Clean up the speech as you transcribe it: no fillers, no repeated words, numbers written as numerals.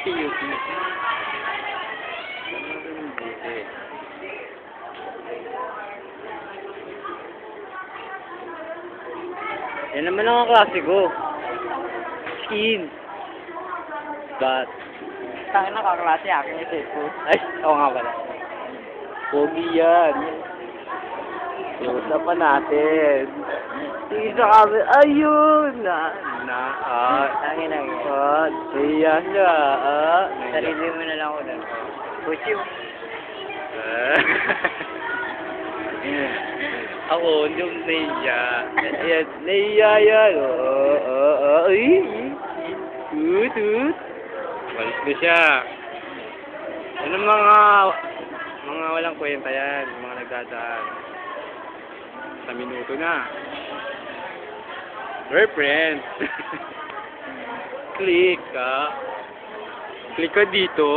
UP. Yan naman ang klase ko. Skin. But, Tangin na kaklase akin yung cellphone. ay, oo nga pala. Pogi yan. Close up pa natin. Tingin sa kami, ayun! Tangin na yun. Iyan nga, Sarili mo na lang ako doon. Puchi mo. Ako, yung Naiya. Ayan, Naiya yan. Ay, tut. Walis na siya. Ano mga walang kwenta yan, mga nagdadaan. Sa minuto na. Girlfriend. Click ka dito.